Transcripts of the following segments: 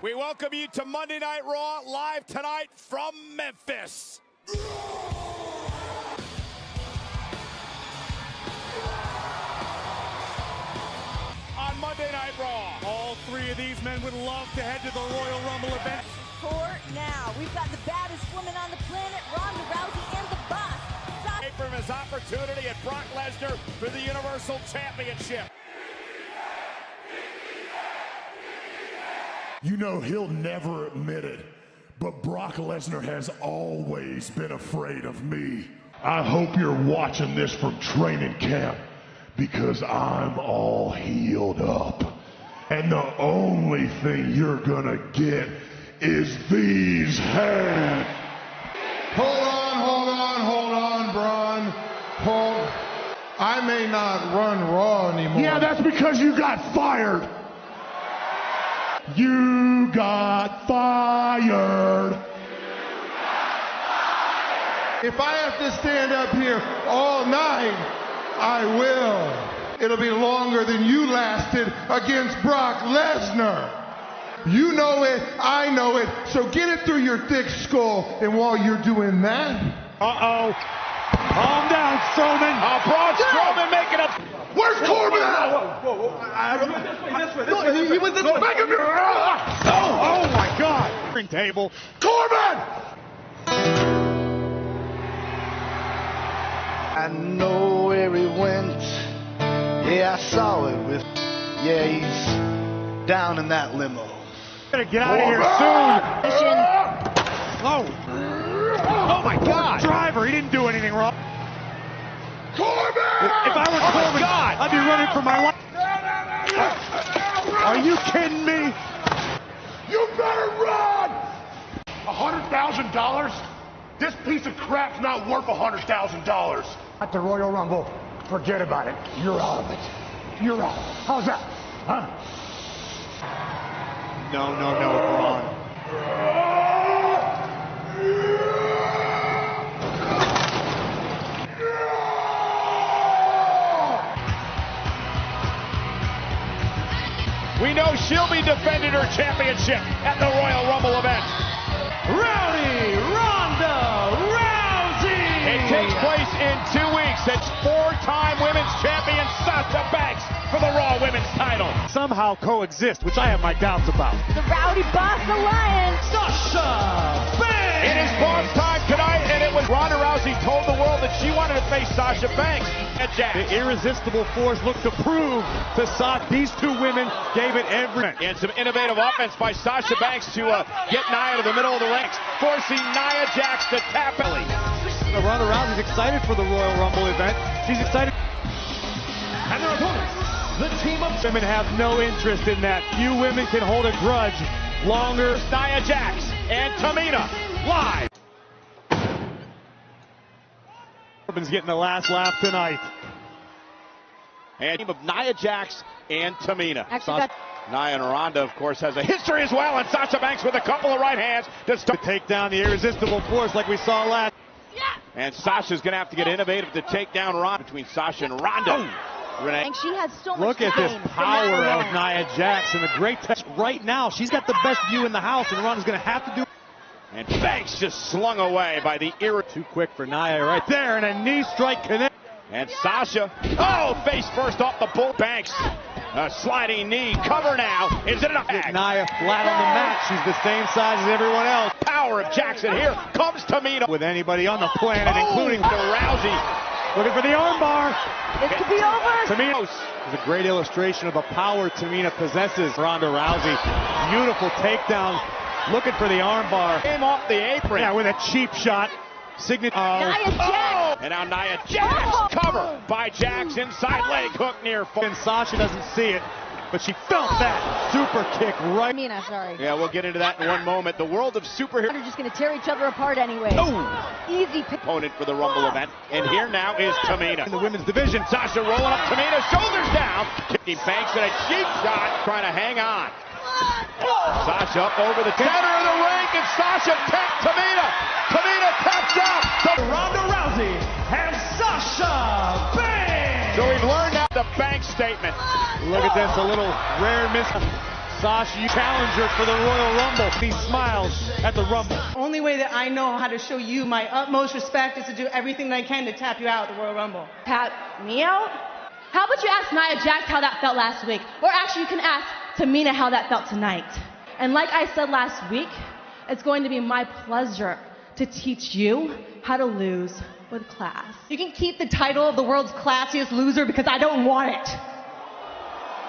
We welcome you to Monday Night Raw, live tonight from Memphis. On Monday Night Raw, all three of these men would love to head to the Royal Rumble event. For now, we've got the baddest woman on the planet, Ronda Rousey, and the boss. From his opportunity at Brock Lesnar for the Universal Championship. You know, he'll never admit it, but Brock Lesnar has always been afraid of me. I hope you're watching this from training camp, because I'm all healed up. And the only thing you're gonna get is these hands. Hold on, Braun. I may not run Raw anymore. Yeah, that's because you got fired. You got fired. If I have to stand up here all night, I will. It'll be longer than you lasted against Brock Lesnar. You know it, I know it, so get it through your thick skull. And while you're doing that... Uh-oh. Calm down, Strowman. Braun Strowman making up. Where's Corbin at? He went this way. Make him Oh my God. Ring table. Corbin! I know where he went. Yeah, I saw it with. Yeah, he's down in that limo. Gotta get out of here soon. Oh my God. Driver, he didn't do anything wrong. Corbin! If I were Corbin, I'd be running for my life. Are you kidding me? You better run! $100,000? This piece of crap's not worth $100,000. At the Royal Rumble, forget about it. You're out of it. You're out. How's that? Huh? No, Braun. We know she'll be defending her championship at the Royal Rumble event. Rowdy Ronda Rousey! It takes place in 2 weeks. It's four-time women's champion Sasha Banks for the Raw Women's title. Somehow coexist, which I have my doubts about. The Rowdy Boss Alliance. Sasha Banks! It is boss time tonight, and it was Ronda Rousey told the world that she wanted to face Sasha Banks at Jax. The irresistible force looked to prove to Sasha. These two women gave it everything. And some innovative offense by Sasha Banks to get Nia to the middle of the ranks, forcing Nia Jax to tap Ellie. Ronda Rousey's excited for the Royal Rumble event. She's excited. And their opponents, the team of women have no interest in that. Few women can hold a grudge longer. Nia Jax and Tamina live. Corbin's getting the last laugh tonight. And team of Nia Jax and Tamina. Nia and Ronda, of course, has a history as well. And Sasha Banks with a couple of right hands to take down the irresistible force like we saw last. And Sasha's going to have to get innovative to take down Ronda between Sasha and Ronda. Renee. And she has so much Look at this power of Nia Jax and the great touch right now. She's got the best view in the house, and Ronda's going to have to do. And Banks just slung away by the Too quick for Nia right there, and a knee strike connect. And Sasha, face first off the bull. Banks, a sliding knee, cover now. Is it enough? Nia flat on the mat. She's the same size as everyone else. Power of Jackson here. Comes Tamina with anybody on the planet, including Rousey. Looking for the armbar. It could be over. Tamina is a great illustration of the power Tamina possesses. Ronda Rousey, beautiful takedown. Looking for the armbar. Came off the apron. Yeah, with a cheap shot. Signature. Nia Jax. And now Nia Jax. Cover by Jax. Inside leg hook near. And Sasha doesn't see it, but she felt that super kick right. Tamina, sorry. Yeah, we'll get into that in one moment. The world of superheroes. They're just going to tear each other apart anyway. Easy pick. Opponent for the Rumble event. And here now is Tamina. In the women's division, Sasha rolling up Tamina. Shoulders down. Kicking Banks and a cheap shot. Trying to hang on. Sasha up over the center of the ring, and Sasha tapped Tamina. Tamina taps out. Ronda Rousey and Sasha Banks. So we've learned now the Banks statement. Look at this, a little rare miss. Sasha, challenger for the Royal Rumble. He smiles at the Rumble. Only way that I know how to show you my utmost respect is to do everything that I can to tap you out at the Royal Rumble. Tap me out? How about you ask Nia Jax how that felt last week? Or actually you can ask Tamina how that felt tonight. And like I said last week, it's going to be my pleasure to teach you how to lose with class. You can keep the title of the world's classiest loser because I don't want it.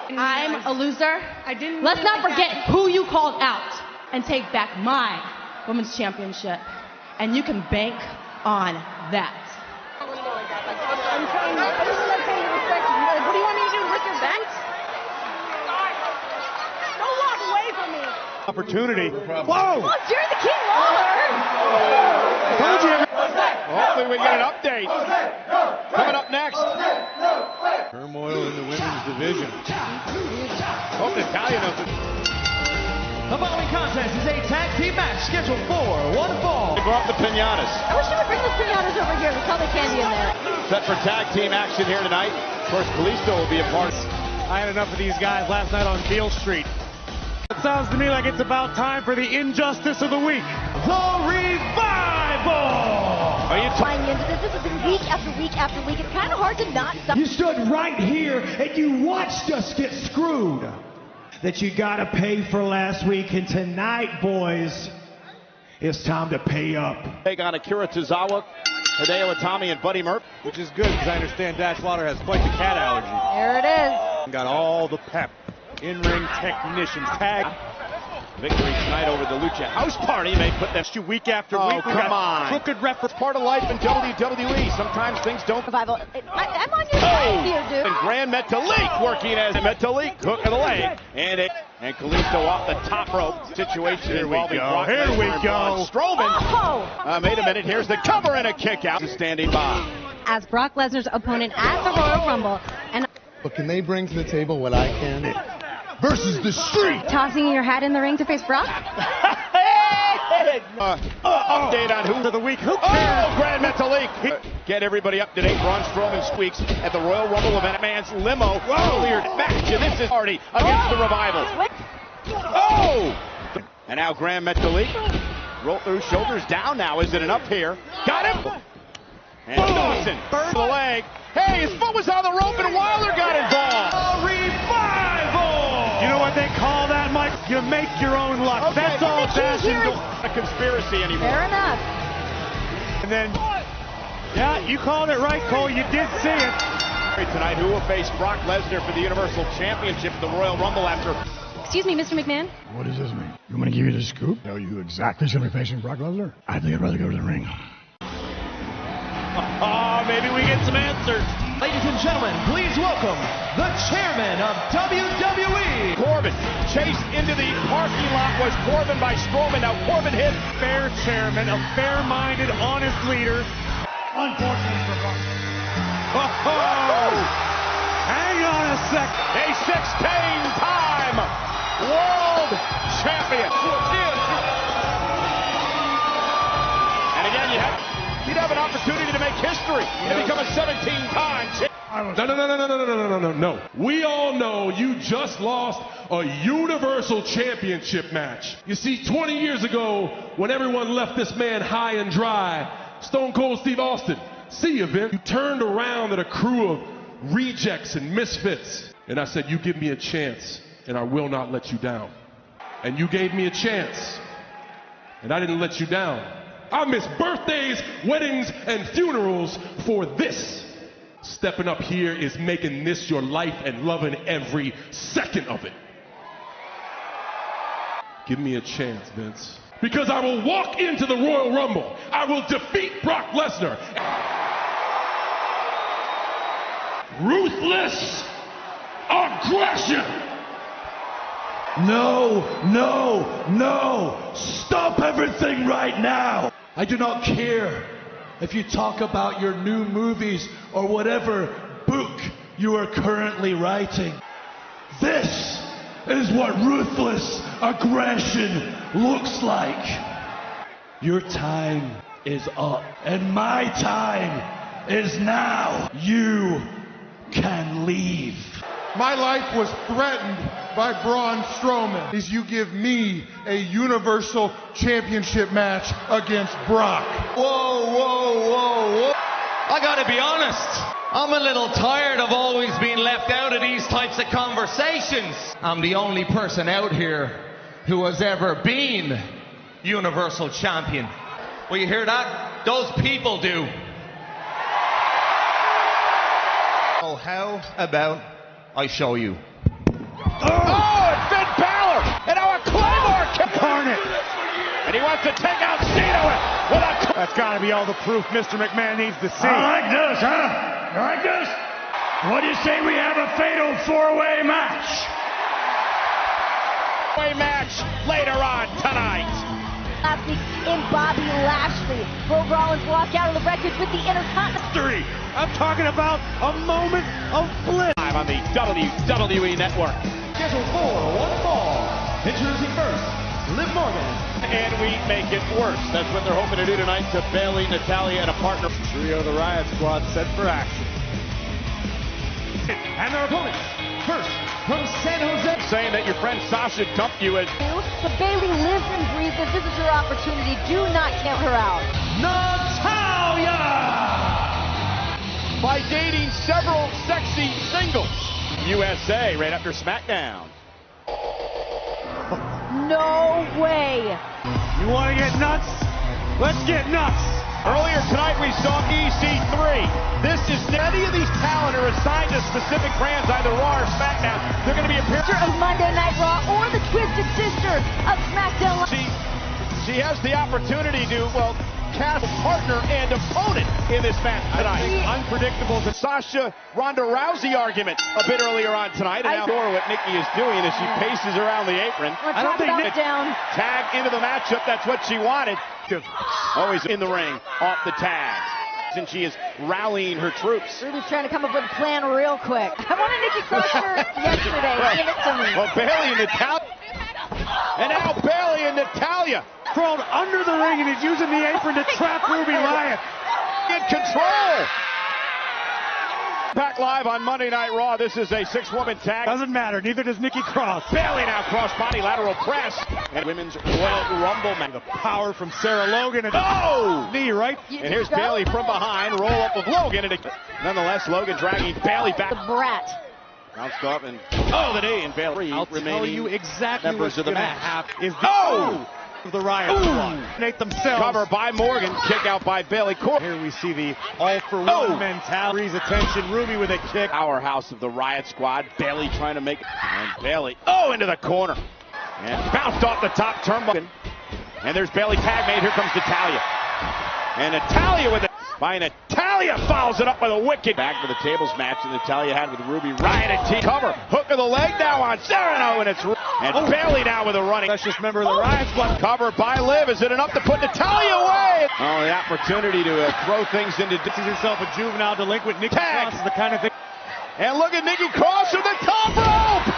I'm a loser. Let's not forget who you called out and take back my women's championship. And you can bank on that. I'm trying to pay you respect. What do you want me to do? Lick your back? Don't walk away from me. Opportunity. Whoa! Oh, Jerry the King Lawler! Told you. Hopefully we get an update. Coming up next. Turmoil in the women's division. Hope Natalia knows it. The following contest is a tag team match scheduled for one fall. They brought the pinatas. I wish you would bring the pinatas over here. There's probably candy in there. Set for tag team action here tonight. Of course, Kalisto will be a part. I had enough of these guys last night on Beale Street. It sounds to me like it's about time for the injustice of the week. The Revival! Are you Flying into this. This has been week after week after week. It's kind of hard to not stop. You stood right here and you watched us get screwed. That you gotta pay for last week, and tonight, boys, it's time to pay up. Take on Akira Tozawa, Hideo Itami, and Buddy Murphy. Which is good because I understand Dash Slaughter has quite the cat allergy. There it is. Got all the pep. In-ring technicians tag. Victory tonight over the Lucha House Party. They put that week after week. Come on. Crooked ref. It's part of life in WWE. Sometimes things don't. Revival. I'm on your side here, dude. And Grand Metalik working as Metalik. Hook of the leg. And Kalisto off the top rope. Situation involving Brock Lesnar. Here we go. Strowman. Oh. Wait a minute. Here's the cover and a kick out. Standing by. As Brock Lesnar's opponent at the Royal Rumble, and But can they bring to the table what I can? Versus the street. tossing your hat in the ring to face Brock? Update on who of the week. Who cares? Grand Metalik. Get everybody up to date. Braun Strowman squeaks at the Royal Rumble event. Man's limo earlier match, and this is already against the Revival. Oh! And now Grand Metalik. Roll through, shoulders down now. Is it enough here? Got him! And Dawson, burn the leg. Hey, his foot was on the rope and Wilder got involved. Revival! You know what they call that, Mike? You make your own luck. Okay. That's all And the key Dash here is is- a conspiracy anymore. Fair enough. And then, yeah, you called it right, Cole. You did see it. Tonight, who will face Brock Lesnar for the Universal Championship at the Royal Rumble after... Excuse me, Mr. McMahon? What does this mean? You want me to give you the scoop? Tell you who exactly is going to be facing Brock Lesnar? I think I'd rather go to the ring. Oh, maybe we get some answers. Ladies and gentlemen, please welcome the chairman of WWE. Corbin chased into the parking lot was Corbin by Strowman. Now Corbin hit. Fair chairman, a fair-minded, honest leader. Unfortunately for Brock. Oh! Hang on a sec. A 16-time world champion. And again, you'd have an opportunity to make history and become a 17-time champion. No. We all know you just lost a Universal Championship match. You see, 20 years ago, when everyone left this man high and dry, Stone Cold Steve Austin, see you, Vince. You turned around at a crew of rejects and misfits, and I said, you give me a chance, and I will not let you down. And you gave me a chance, and I didn't let you down. I miss birthdays, weddings, and funerals for this. Stepping up here is making this your life and loving every second of it. Give me a chance, Vince. Because I will walk into the Royal Rumble. I will defeat Brock Lesnar. Ruthless aggression. No. Stop everything right now. I do not care if you talk about your new movies or whatever book you are currently writing. This is what ruthless aggression looks like. Your time is up, and my time is now. You can leave. My life was threatened by Braun Strowman. Is you give me a Universal Championship match against Brock. Whoa, whoa, whoa, whoa. I gotta be honest, I'm a little tired of always being left out of these types of conversations. I'm the only person out here who has ever been Universal Champion. Well, you hear that? Those people do. Oh, how about I show you? Oh, it's Finn Balor! And now a Claymore kick! Carnage! And he wants to take out Cena with a... That's got to be all the proof Mr. McMahon needs to see. I like this, huh? You like this? What do you say we have a fatal four-way match? Match later on tonight. Last week in Bobby Lashley. Bro Rollins walk out of the records with the Intercontinental. I'm talking about a moment of bliss. Live on the WWE Network. Scheduled for one fall. Introducing first, Liv Morgan. And we make it worse. That's what they're hoping to do tonight to Bayley, Natalya, and a partner. Trio of the Riot Squad set for action. And their opponents. First, from San Jose. Saying that your friend Sasha dumped you as... But Bayley lives and breathes this. This is your opportunity. Do not count her out. Natalya! By dating several sexy singles. USA right after SmackDown. No way. You want to get nuts? Let's get nuts. Earlier tonight we saw EC3. This is any of these talent are assigned to specific brands, either Raw or SmackDown. They're going to be appearing of Monday Night Raw or the Twisted Sister of SmackDown. She has the opportunity to, well, cast partner and opponent in this match tonight. Unpredictable. The Sasha Ronda Rousey argument a bit earlier on tonight. And now what Nikki is doing is she paces around the apron. I don't think down. Tag into the matchup. That's what she wanted. Always in the ring, off the tag. And she is rallying her troops. Ruby's trying to come up with a plan real quick. I wanted Nikki Cross yesterday. Give it to me. Well, Bayley and Natalya. And now Bayley and Natalya. Crawled under the ring and is using the apron to trap Ruby Riott. In control. Back live on Monday Night Raw. This is a 6-woman tag. Doesn't matter. Neither does Nikki Cross. Bayley now cross-body lateral press. And Women's Royal Rumble match. The power from Sarah Logan. And knee, right? And here's Bayley from behind. Roll up of Logan. And nonetheless, Logan dragging Bayley back. The brat. Bounced off and the knee. And Bayley tell you exactly members of the match. Is the of the Riot Squad. Nate themselves. Cover by Morgan. Kick out by Bayley. Here we see the all-for-one mentality. Attention. Ruby with a kick. Powerhouse of the Riot Squad. Bayley trying to make it. And Bayley. Into the corner. And bounced off the top turnbuckle. And there's Bayley tag made. Here comes Natalya. And Natalya with it. By Natalya follows it up with a wicked. Back to the tables match that Natalya had with Ruby Riott and T. Cover. Hook of the leg now on Serrano. And it's Bayley now with a running. Precious member of the Riot Squad. Cover by Liv. Is it enough to put Natalya away? The opportunity to throw things into. Sees herself a juvenile delinquent. Nikki Cross is the kind of thing. And look at Nikki Cross from the top rope.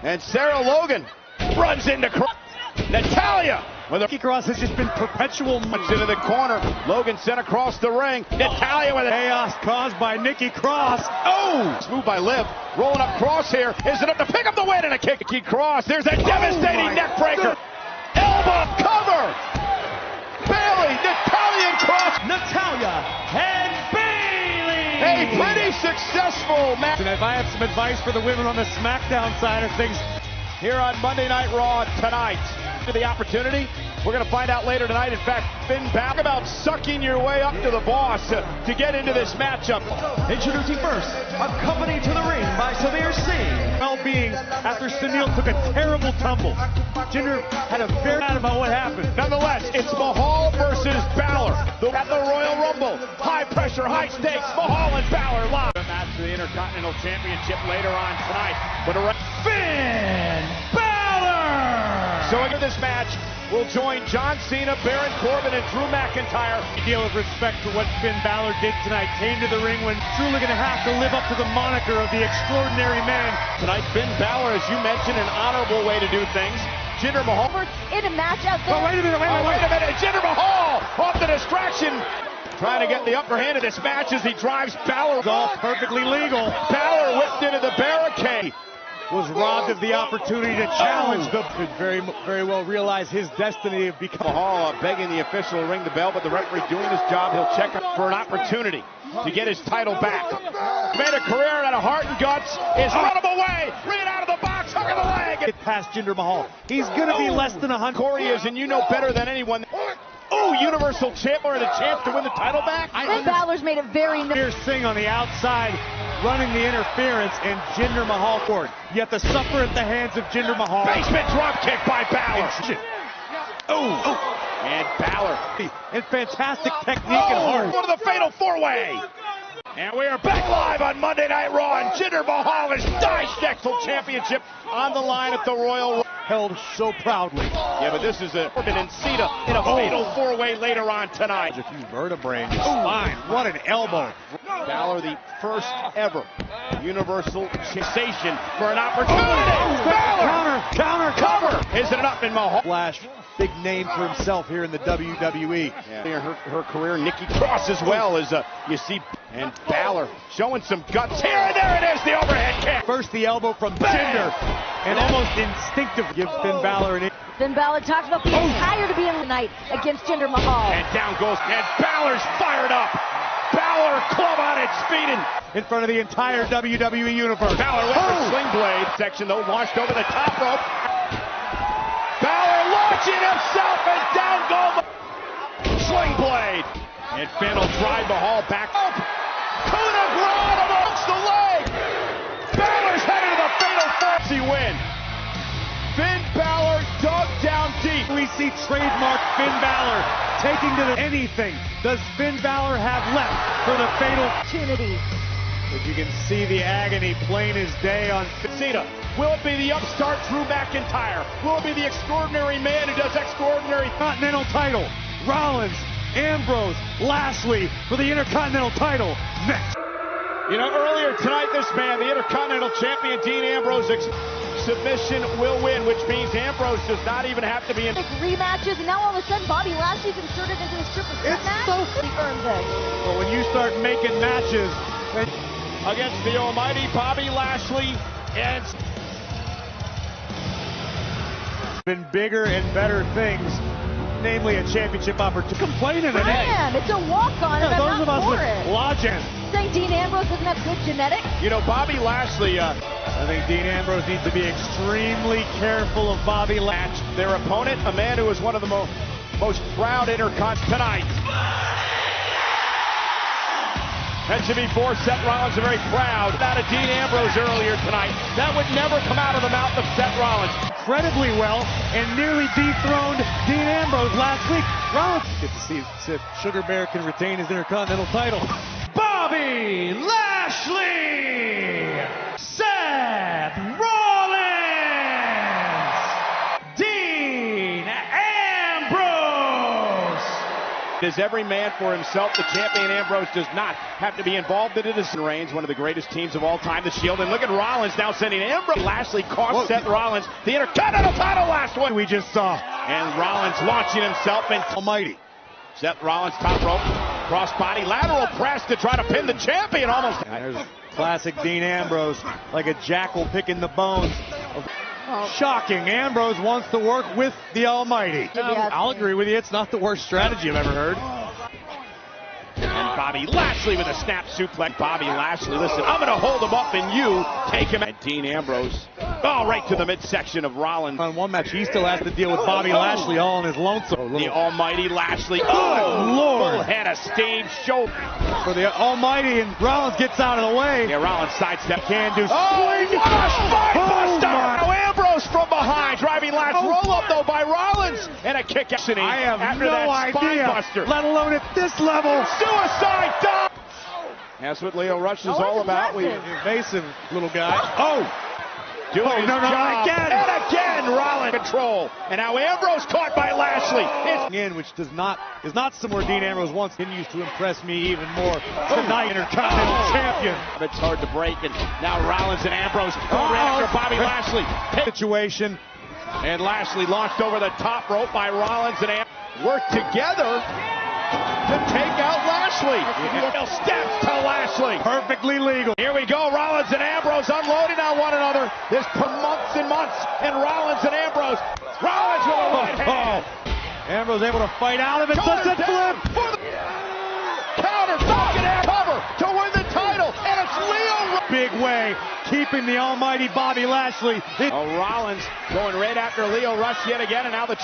And Sarah Logan runs into Natalya. Nikki Cross has just been perpetual moves into the corner. Logan sent across the ring. Natalya with chaos caused by Nikki Cross. Smooth by Liv. Rolling up Cross here. Is it up to pick up the win and a kick? Nikki Cross. There's a devastating neck breaker. Elbow cover. Bayley, Natalya, and Cross. Natalya and Bayley. A pretty successful match. And if I have some advice for the women on the SmackDown side of things, here on Monday Night Raw tonight. The opportunity. We're going to find out later tonight. In fact, Finn Balor about sucking your way up to the boss to get into this matchup. Introducing first, accompanied to the ring by Samir Singh. Well-being after Sunil took a terrible tumble. Jinder had a very bad about what happened. Nonetheless, it's Mahal versus Balor at the Royal Rumble. High pressure, high stakes. Mahal and Balor live. A match for the Intercontinental Championship later on tonight. But Finn Balor. So in this match, we'll join John Cena, Baron Corbin, and Drew McIntyre. A deal of respect for what Finn Balor did tonight. Came to the ring when truly going to have to live up to the moniker of the extraordinary man. Tonight, Finn Balor, as you mentioned, an honorable way to do things. Jinder Mahal in a match out there. Wait a minute. Jinder Mahal off the distraction. trying to get the upper hand of this match as he drives Balor. It's all perfectly legal. Balor whipped into the barricade. Was robbed of the opportunity to challenge the... Could very well realize his destiny of becoming... Mahal begging the official to ring the bell, but the referee doing his job. He'll check for an opportunity to get his title back. Made a career out of heart and guts. Is run him away. Bring it out of the box. Hook of the leg. Get past Jinder Mahal. He's going to be less than 100. Corey is, and you know better than anyone. Oh, Universal Champion and a chance to win the title back. Finn Balor's made it very... Singh on the outside, running the interference, and Jinder Mahal forward. Yet to suffer at the hands of Jinder Mahal. Basement drop kick by Balor. And Balor. And fantastic technique and heart. One of the fatal four-way. And we are back live on Monday Night Raw, and Jinder Mahal is dissected championship on the line at the Royal Rumble. Held so proudly. Yeah, but this is a Corbin and Cena in a fatal four-way later on tonight. A few vertebrae in his spine. What an elbow. Balor, the first ever Universal sensation for an opportunity. Balor! Counter! Isn't it up in Mahal? Flash, big name for himself here in the WWE. Yeah. Her career, Nikki Cross as well, as you see. And Balor showing some guts here, and there it is, the overhead kick. First the elbow from Jinder, and almost instinctive gives Finn Balor an... Finn Balor talks about being tired of being tonight against Jinder Mahal. And down goes, and Balor's fired up. Balor club on its feet in front of the entire WWE universe. Balor with the sling blade section, though, launched over the top rope. Balor launching himself, and down goes the sling blade. And Finn will drive Mahal back up. Coup de grace amongst the leg. Balor's headed to the fatal four-way win. Finn Balor dug down deep. We see trademark Finn Balor taking to anything does Finn Balor have left for the fatal opportunity. But you can see the agony plain as day on Cena. Will it be the upstart Drew McIntyre? Will it be the extraordinary man who does extraordinary Continental title? Rollins, Ambrose, Lashley for the Intercontinental title next. You know, earlier tonight, this man, the Intercontinental Champion, Dean Ambrose, submission will win, which means Ambrose does not even have to be in rematches, and now all of a sudden Bobby Lashley's inserted into his triple threat match. So he earned this. Well, when you start making matches against the almighty Bobby Lashley, and been bigger and better things, namely a championship opportunity. Complaining today. It's a walk-on, and those I'm not of us for it. Logic. Saying Dean Ambrose doesn't have good genetics? You know, Bobby Lashley, I think Dean Ambrose needs to be extremely careful of Bobby Lashley. Their opponent, a man who is one of the most proud Intercons tonight. Mentioned before, Seth Rollins is very proud out of Dean Ambrose earlier tonight. That would never come out of the mouth of Seth Rollins. Incredibly well, and nearly dethroned Dean Ambrose last week. Rollins get to see if Sugar Bear can retain his Intercontinental title. Bobby Lashley, Seth Rollins, Dean Ambrose. Is every man for himself. The champion Ambrose does not have to be involved in it. As Reigns, one of the greatest teams of all time, the Shield. And look at Rollins now sending Ambrose. Lashley cost Seth Rollins the Intercontinental title last one. We just saw. And Rollins launching himself into almighty. Seth Rollins top rope, crossbody, lateral press to try to pin the champion almost. There's classic Dean Ambrose, like a jackal picking the bones. Shocking. Ambrose wants to work with the Almighty. I'll agree with you. It's not the worst strategy I've ever heard. And Bobby Lashley with a snap suplex. Bobby Lashley, listen, I'm going to hold him up and you take him. And Dean Ambrose, right to the midsection of Rollins. On one match, he still has to deal with Bobby Lashley all on his lonesome. The almighty Lashley. Lord. Full head of steam, shoulder. For the almighty, and Rollins gets out of the way. Yeah, Rollins sidestep. Can do. Spinebuster! Now Ambrose from behind, driving last roll up though by Rollins, and a kick. I have no idea, let alone at this level. Suicide dive. That's what Leo Rush is all about. Evasive little guy. Doing his job. Again. And again, Rollins control. And now Ambrose caught by Lashley. Which is not somewhere Dean Ambrose wants. Continues to impress me even more. Tonight, Intercontinental Champion. It's hard to break, and now Rollins and Ambrose go after Bobby Lashley. Situation. And Lashley launched over the top rope by Rollins and Ambrose. Work together to take out Lashley. Lashley. Steps to Lashley. Perfectly legal. Here we go. Rollins and Ambrose unloading on one another. This for months and months. And Rollins and Ambrose. Rollins with a right hand. Ambrose able to fight out of it. Sunset flip. For the counter. Falcon air cover to win the title. And it's Lio. Big way. Keeping the almighty Bobby Lashley. Rollins going right after Lio Rush yet again. And now the...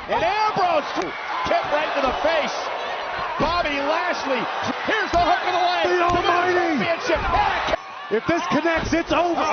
And Ambrose kick right to the face. Bobby Lashley. Here's the hook of the leg. The almighty. If this connects, it's over.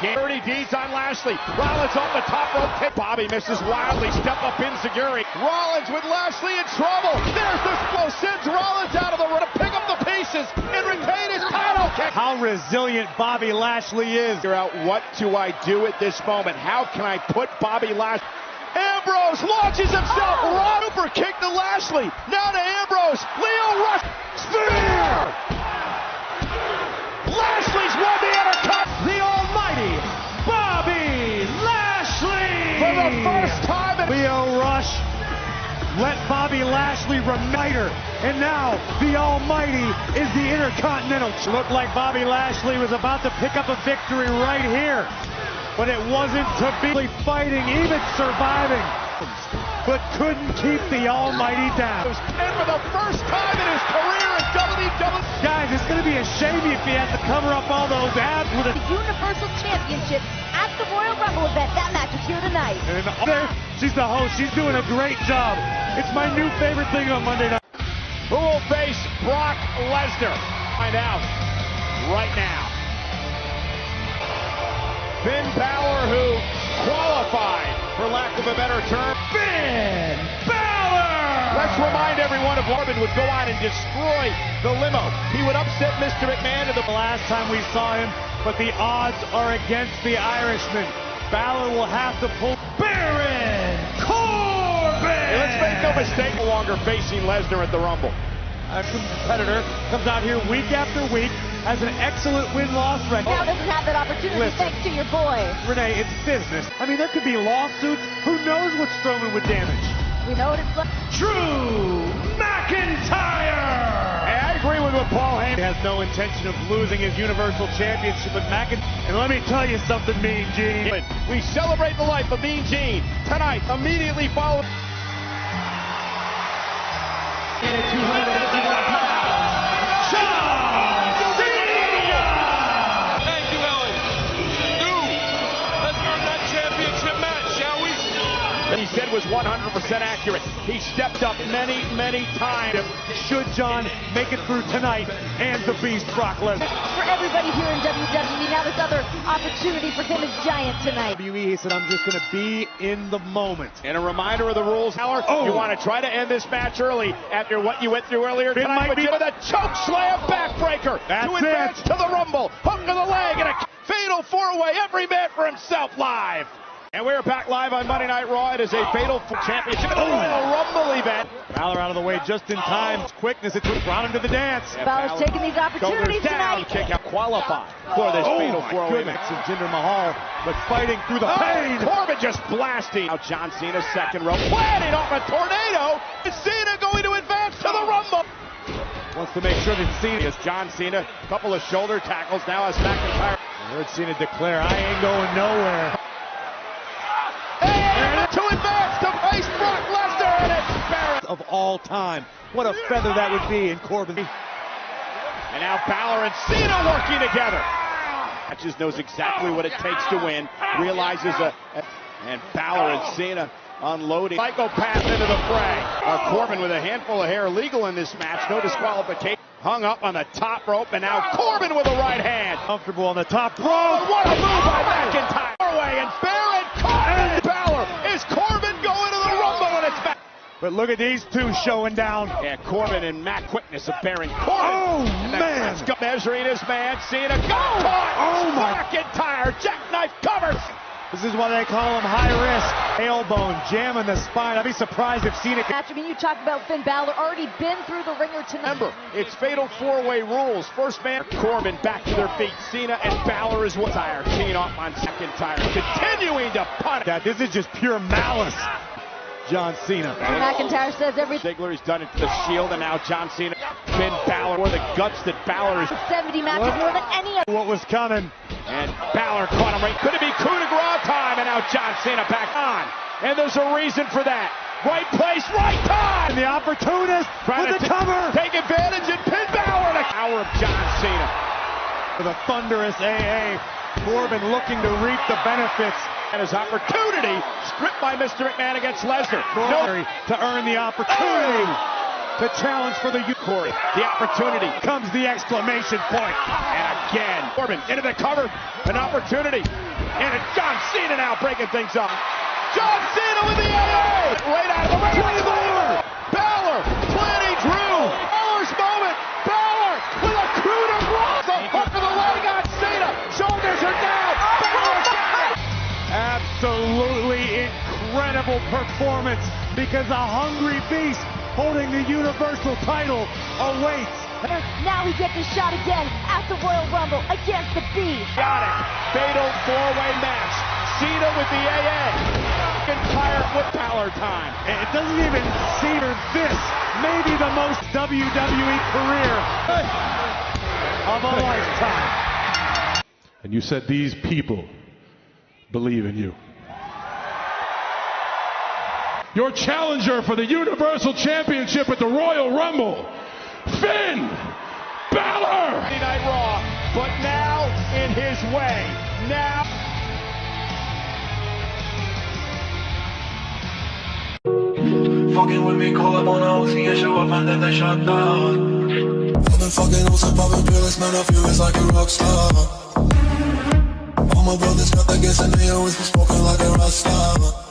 Dirty deeds on Lashley. Rollins off the top rope kick. Bobby misses wildly. Step up enziguri. Rollins with Lashley in trouble. There's the blow. Sends Rollins out of the ring to pick up the pieces and retain his title kick. How resilient Bobby Lashley is. Figure out what do I do at this moment? How can I put Bobby Lashley? Ambrose launches himself. Super kick to Lashley. Now to Ambrose. Lio Rush. Spear. Lashley's won the Intercontinental. The almighty Bobby Lashley. For the first time. Lio Rush let Bobby Lashley remiter. And now the almighty is the Intercontinental. Looked like Bobby Lashley was about to pick up a victory right here. But it wasn't to be fighting, even surviving, but couldn't keep the almighty down. And for the first time in his career in WWE. Guys, it's going to be a shame if he has to cover up all those abs with the Universal Championship at the Royal Rumble event. That match is here tonight. And there, she's the host. She's doing a great job. It's my new favorite thing on Monday night. Who will face Brock Lesnar? Find out right now. Finn Balor, who qualified, for lack of a better term, Finn Balor! Let's remind everyone of Corbin would go out and destroy the limo. He would upset Mr. McMahon the last time we saw him, but the odds are against the Irishman. Balor will have to pull Baron Corbin! Hey, let's make no mistake, no longer facing Lesnar at the Rumble. A competitor comes out here week after week, has an excellent win-loss record. Now doesn't have that opportunity thanks to your boy. Renee, it's business. I mean, there could be lawsuits. Who knows what Strowman would damage? We know what it's like. Drew McIntyre! Hey, I agree with what Paul Heyman has no intention of losing his Universal Championship with McIntyre. And let me tell you something, Mean Gene. We celebrate the life of Mean Gene tonight, immediately followed. 251 pounds. John Cena! Thank you, Ellie. Let's earn that championship match, shall we? That he said was 100% accurate. He stepped up many, many times. Should John make it through tonight and the Beast Brock Lesnar? For everybody here in WWE, now this other opportunity for him is giant tonight. WWE said, I'm just going to be in the moment. And a reminder of the rules. You want to try to end this match early after what you went through earlier tonight with a choke slam backbreaker to advance to the Rumble. Hook of the leg and a fatal four-way. Every man for himself live. And we're back live on Monday Night Raw. It is a fatal championship in the Royal Rumble event. Balor out of the way just in time. Quickness, it brought him to the dance. Balor's taking these opportunities tonight. Kick out, qualify for this fatal four-way match. And Jinder Mahal, but fighting through the pain. Corbin just blasting. Now John Cena, second row, planting off a tornado. Is Cena going to advance to the Rumble? Wants to make sure that Cena is John Cena. A couple of shoulder tackles now as McIntyre. I heard Cena declare, I ain't going nowhere. And to advance to face Brock Lesnar, and it's Baron of all time. What a feather that would be in Corbin. And now Balor and Cena working together. Matches knows exactly what it takes to win. Realizes and Balor and Cena unloading. Psychopath into the fray. Corbin with a handful of hair legal in this match. No disqualification. Hung up on the top rope, and now Corbin with a right hand. Comfortable on the top rope. Oh, what a move by McIntyre. And Baron Corbin. Balor. Is Corbin going to the Rumble, and it's back. But look at these two showing down. Yeah, Corbin and Matt quickness of Baron Corbin. Oh, man. Measuring his man. Cena got caught. Oh, my. McIntyre. Jackknife covers. This is why they call him high risk. Tailbone, jamming the spine. I'd be surprised if Cena I mean, you talk about Finn Balor, already been through the ringer tonight. Remember, it's fatal four-way rules. First man, Corbin back to their feet. Cena and Balor is teeing off on McIntyre. Continuing to punt. This is just pure malice. John Cena. McIntyre says everything. Ziggler, he's done it to the Shield, and now John Cena. Finn Balor, or the guts that Balor is. 70 matches more than any other. What was coming? And Balor caught him right. Could it be coup de grace time? And now John Cena back on. And there's a reason for that. Right place, right time. And the opportunist with the cover. Take advantage and pin Balor. The power of John Cena. For the thunderous AA. Corbin looking to reap the benefits. And his opportunity stripped by Mr. McMahon against Lesnar. To earn the opportunity to challenge for the Corey. The opportunity comes the exclamation point. And again, Corbin into the cover. An opportunity. And it's John Cena now breaking things up. John Cena with the AA! Right out of the way. Balor, planning Drew. Balor's moment. Balor with a coup de grace. The hook of the leg on Cena. Shoulders are down. Balor got it. Absolutely incredible performance because a hungry beast holding the Universal title awaits. Now he gets his shot again at the Royal Rumble against the Beast. Got it. Fatal four-way match. Cena with the AA. Entire with Balor time. And it doesn't even seem this maybe the most WWE career of a lifetime. And you said these people believe in you. Your challenger for the Universal Championship at the Royal Rumble, Finn Balor! Monday Night Raw, but now in his way. Now. Fucking with me, call up on the OC and show up and then they shut down. I've been fucking on some poppin' pills, man, I feel it's like a rock star. All my brothers got that gas and they always been smoking like a rock star.